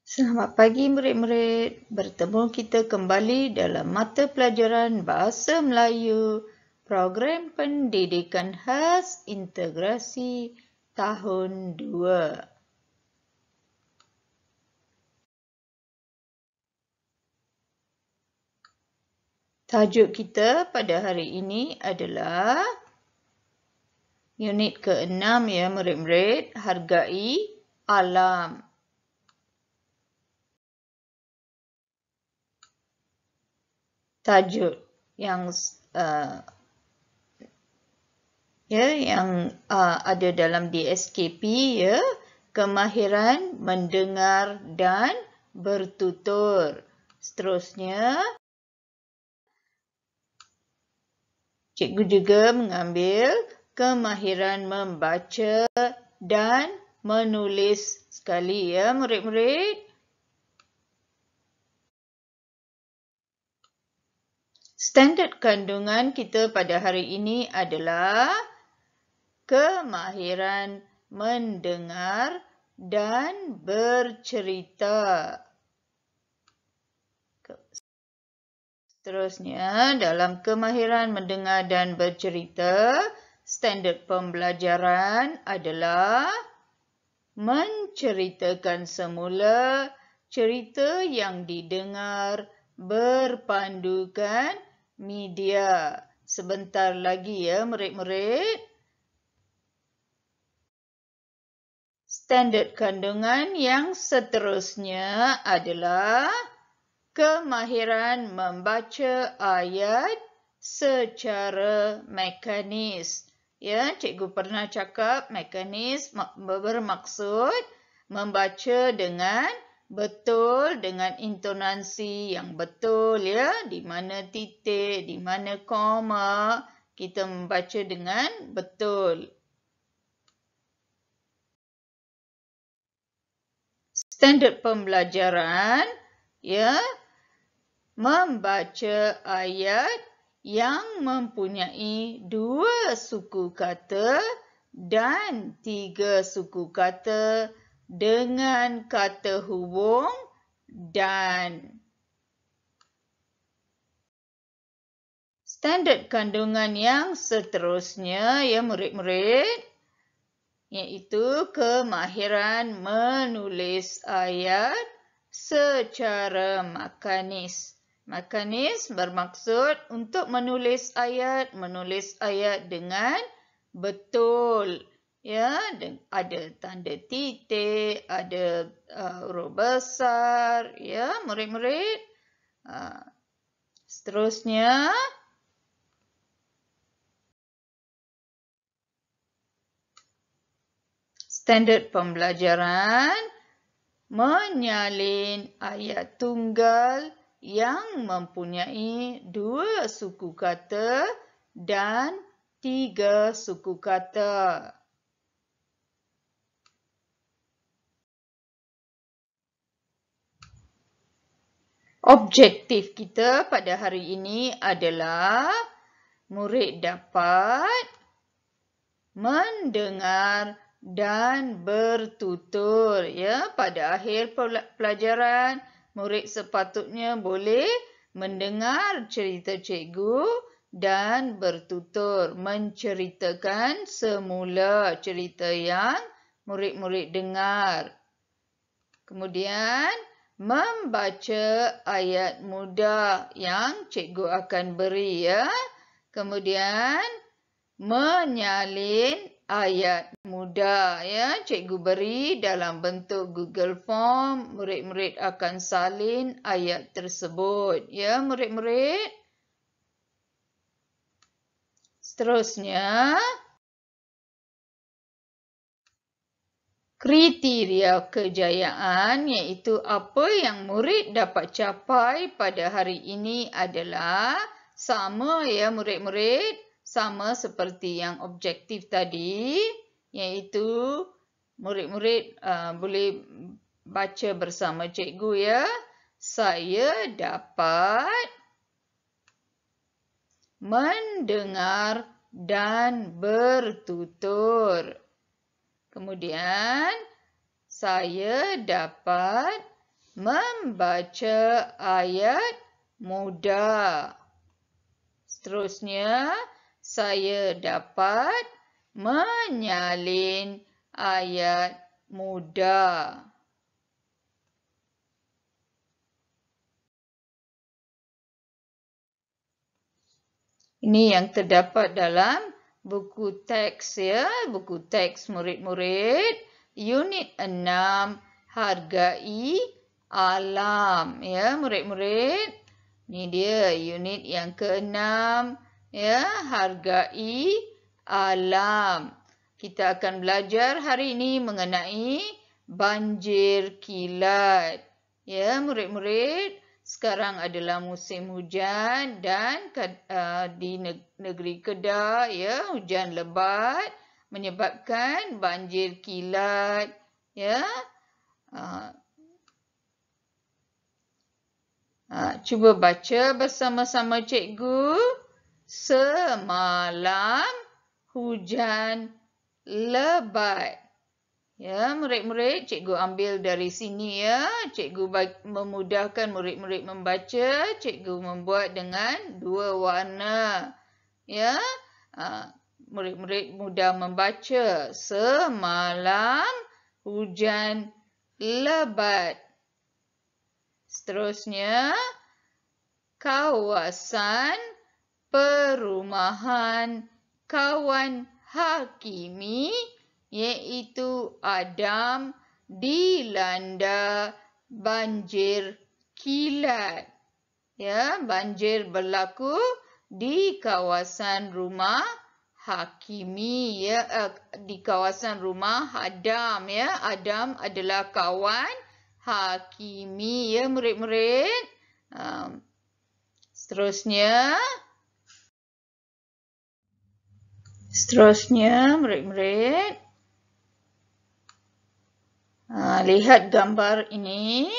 Selamat pagi murid-murid. Bertemu kita kembali dalam mata pelajaran Bahasa Melayu, Program Pendidikan Khas Integrasi Tahun 2. Tajuk kita pada hari ini adalah unit ke-6 ya murid-murid, hargai alam. Tajuk yang ada dalam DSKP ya, kemahiran mendengar dan bertutur. Seterusnya, cikgu juga mengambil kemahiran membaca dan menulis sekali ya murid-murid. Standard kandungan kita pada hari ini adalah kemahiran mendengar dan bercerita. Seterusnya, dalam kemahiran mendengar dan bercerita, standard pembelajaran adalah menceritakan semula cerita yang didengar berpandukan media. Sebentar lagi ya murid-murid. Standard kandungan yang seterusnya adalah kemahiran membaca ayat secara mekanis. Ya, cikgu pernah cakap mekanis bermaksud membaca dengan betul, dengan intonasi yang betul ya, di mana titik, di mana koma, kita membaca dengan betul. Standard pembelajaran ya, membaca ayat yang mempunyai 2 suku kata dan 3 suku kata dengan kata hubung dan. Standard kandungan yang seterusnya ya murid-murid, iaitu kemahiran menulis ayat secara mekanis. Mekanis bermaksud untuk menulis ayat dengan betul. Ya, ada tanda titik, ada huruf besar, ya murid-murid. Seterusnya, standard pembelajaran menyalin ayat tunggal yang mempunyai 2 suku kata dan 3 suku kata. Objektif kita pada hari ini adalah murid dapat mendengar dan bertutur ya. Pada akhir pelajaran, murid sepatutnya boleh mendengar cerita cikgu dan bertutur, menceritakan semula cerita yang murid-murid dengar. Kemudian membaca ayat mudah yang cikgu akan beri ya. Kemudian menyalin ayat mudah ya, cikgu beri dalam bentuk Google Form, murid-murid akan salin ayat tersebut ya murid-murid. Seterusnya, kriteria kejayaan, iaitu apa yang murid dapat capai pada hari ini adalah sama ya murid-murid, sama seperti yang objektif tadi, iaitu murid-murid boleh baca bersama cikgu ya. Saya dapat mendengar dan bertutur. Kemudian, saya dapat membaca ayat mudah. Seterusnya, saya dapat menyalin ayat mudah. Ini yang terdapat dalam buku teks ya, buku teks murid-murid, unit 6, hargai alam ya murid-murid. Ini dia unit yang ke-6 ya, hargai alam. Kita akan belajar hari ini mengenai banjir kilat. Ya murid-murid, sekarang adalah musim hujan dan di negeri Kedah ya, hujan lebat menyebabkan banjir kilat ya. Cuba baca bersama-sama cikgu. Semalam hujan lebat. Ya, murid-murid, cikgu ambil dari sini ya. Cikgu memudahkan murid-murid membaca. Cikgu membuat dengan 2 warna. Ya, murid-murid mudah membaca. Semalam hujan lebat. Seterusnya, kawasan perumahan kawan Hakimi iaitu Adam dilanda banjir kilat. Ya, banjir berlaku di kawasan rumah Hakimi ya, di kawasan rumah Adam ya. Adam adalah kawan Hakimi ya murid-murid. Seterusnya murid-murid, lihat gambar ini.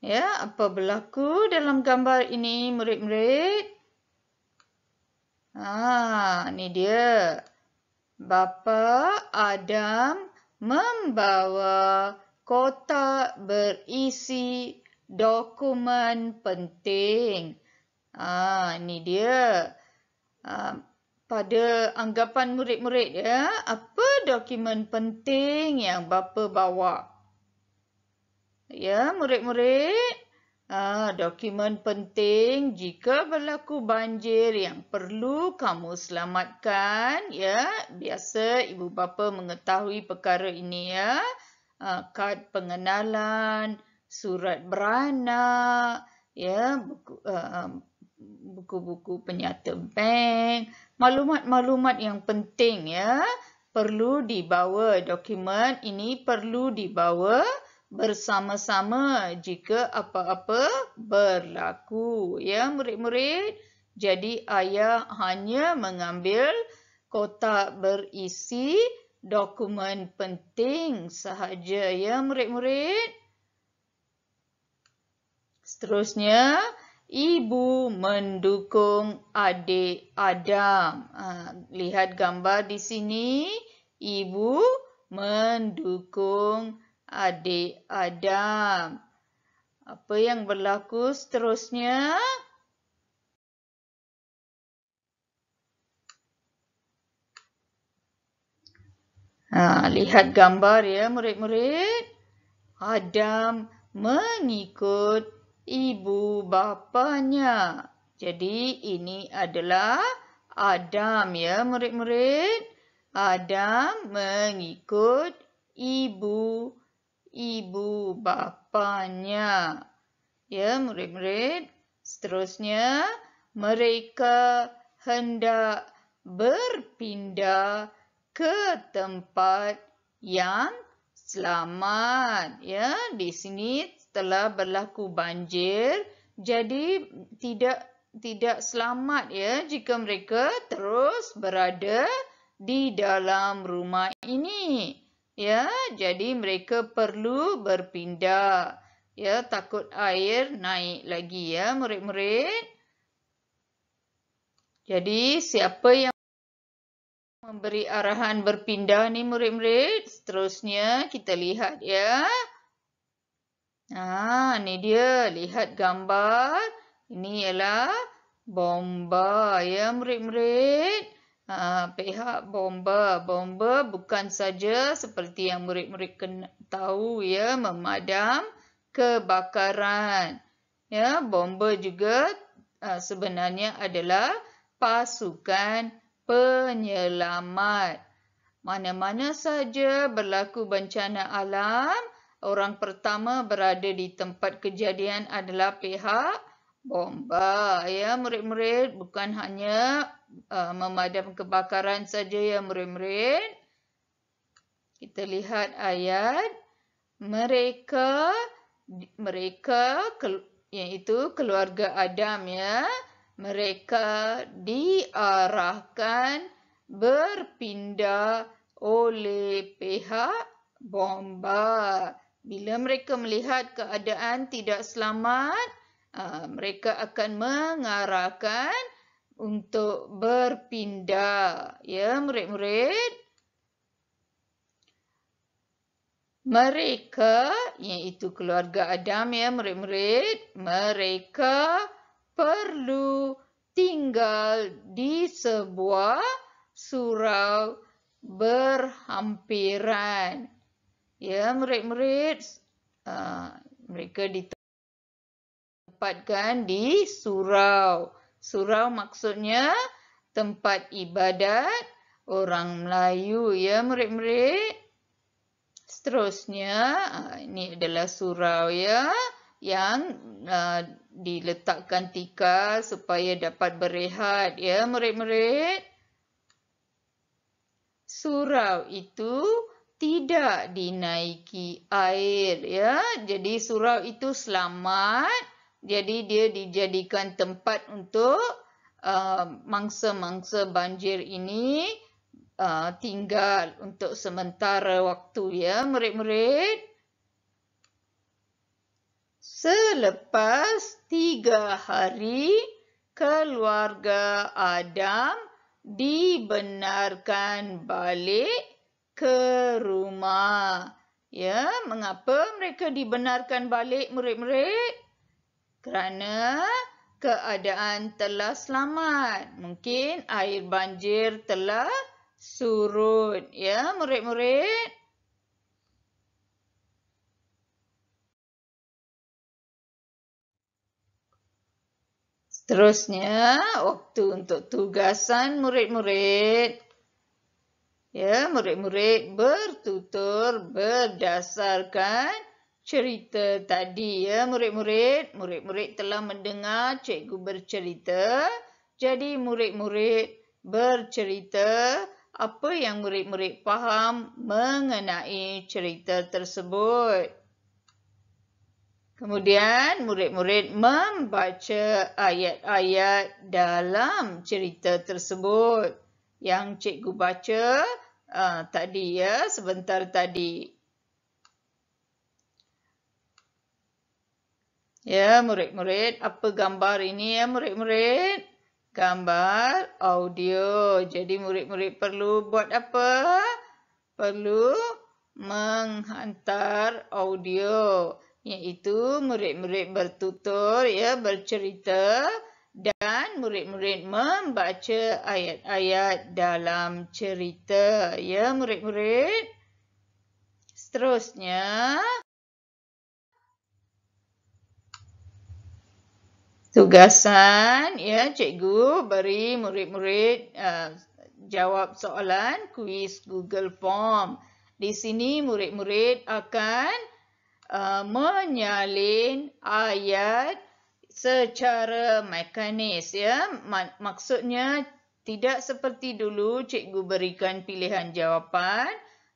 Ya, apa berlaku dalam gambar ini murid-murid? Ini dia. Bapa Adam membawa kotak berisi dokumen penting. Ini dia. Pada anggapan murid-murid ya, apa dokumen penting yang bapa bawa? Ya, murid-murid, dokumen penting jika berlaku banjir yang perlu kamu selamatkan ya. Biasa ibu bapa mengetahui perkara ini ya. Kad pengenalan, surat beranak, ya, buku-buku penyata bank, maklumat-maklumat yang penting ya, perlu dibawa. Dokumen ini perlu dibawa bersama-sama jika apa-apa berlaku ya murid-murid. Jadi ayah hanya mengambil kotak berisi dokumen penting sahaja ya murid-murid. Seterusnya, ibu mendukung adik Adam. Lihat gambar di sini. Ibu mendukung adik Adam. Apa yang berlaku seterusnya? Lihat gambar ya murid-murid. Adam mengikut ibu bapanya. Jadi ini adalah Adam ya murid-murid. Adam mengikut ibu bapanya. Ya murid-murid. Seterusnya, mereka hendak berpindah ke tempat yang selamat. Ya, di sini telah berlaku banjir, jadi tidak selamat ya jika mereka terus berada di dalam rumah ini. Ya, jadi mereka perlu berpindah. Ya, takut air naik lagi ya murid-murid. Jadi siapa yang memberi arahan berpindah ni murid-murid? Seterusnya kita lihat ya. Ni dia. Lihat gambar. Ini ialah bomba. Ya, murid-murid. Pihak bomba. Bomba bukan saja seperti yang murid-murid tahu, ya, memadam kebakaran. Ya, bomba juga sebenarnya adalah pasukan penyelamat. Mana-mana saja berlaku bencana alam, orang pertama berada di tempat kejadian adalah pihak bomba. Ya, murid-murid, bukan hanya memadam kebakaran saja, ya, murid-murid. Kita lihat ayat. Mereka iaitu keluarga Adam, ya. Mereka diarahkan berpindah oleh pihak bomba. Bila mereka melihat keadaan tidak selamat, mereka akan mengarahkan untuk berpindah. Ya, murid-murid. Mereka, iaitu keluarga Adam, ya, murid-murid, mereka perlu tinggal di sebuah surau berhampiran. Ya, murid-murid, mereka ditempatkan di surau. Surau maksudnya tempat ibadat orang Melayu, ya, murid-murid. Seterusnya, ini adalah surau, ya, yang diletakkan tikar supaya dapat berehat, ya, murid-murid. Surau itu tidak dinaiki air, ya. Jadi surau itu selamat. Jadi dia dijadikan tempat untuk mangsa-mangsa banjir ini tinggal untuk sementara waktu, ya, murid-murid. Selepas 3 hari, keluarga Adam dibenarkan balik ke rumah. Ya, mengapa mereka dibenarkan balik, murid-murid? Kerana keadaan telah selamat. Mungkin air banjir telah surut, ya, murid-murid. Seterusnya, waktu untuk tugasan murid-murid. Ya, murid-murid bertutur berdasarkan cerita tadi, ya, murid-murid. Murid-murid telah mendengar cikgu bercerita. Jadi murid-murid bercerita apa yang murid-murid faham mengenai cerita tersebut. Kemudian murid-murid membaca ayat-ayat dalam cerita tersebut yang cikgu baca tadi, ya, sebentar tadi. Ya, murid-murid, apa gambar ini, ya, murid-murid? Gambar audio. Jadi murid-murid perlu buat apa? Perlu menghantar audio, iaitu murid-murid bertutur, ya, bercerita, dan murid-murid membaca ayat-ayat dalam cerita, ya, murid-murid. Seterusnya, tugasan, ya, cikgu beri murid-murid jawab soalan kuis Google Form. Di sini murid-murid akan menyalin ayat secara mekanis, ya. Maksudnya tidak seperti dulu cikgu berikan pilihan jawapan,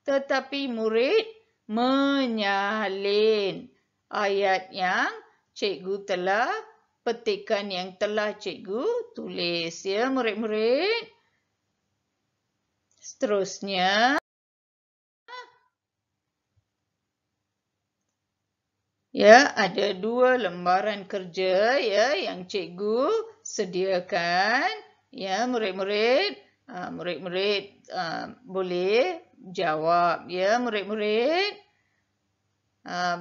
tetapi murid menyalin ayat yang cikgu telah petikan, yang telah cikgu tulis, ya, murid-murid. Seterusnya, ya, ada 2 lembaran kerja, ya, yang cikgu sediakan, ya, murid-murid. Murid-murid boleh jawab, ya, murid-murid.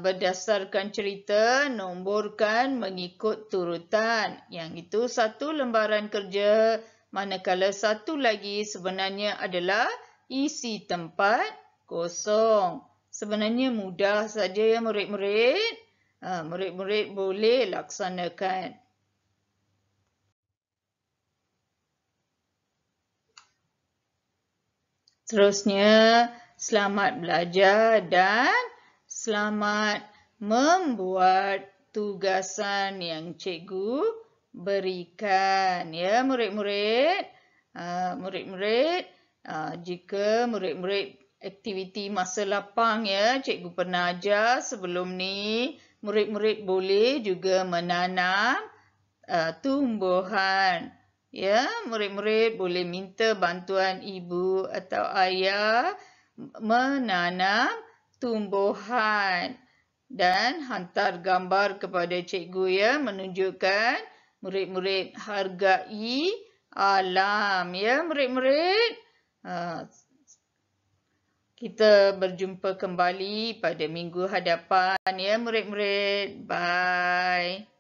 berdasarkan cerita, nomborkan mengikut turutan. Yang itu satu lembaran kerja, manakala satu lagi sebenarnya adalah isi tempat kosong. Sebenarnya mudah saja ya murid-murid. Murid-murid boleh laksanakan. Terusnya, selamat belajar dan selamat membuat tugasan yang cikgu berikan. Ya, murid-murid. Murid-murid, jika murid-murid aktiviti masa lapang ya, cikgu pernah ajar sebelum ni, murid-murid boleh juga menanam tumbuhan. Ya, murid-murid boleh minta bantuan ibu atau ayah menanam tumbuhan dan hantar gambar kepada cikgu ya, menunjukkan murid-murid hargai alam ya murid-murid. Kita berjumpa kembali pada minggu hadapan ya murid-murid. Bye.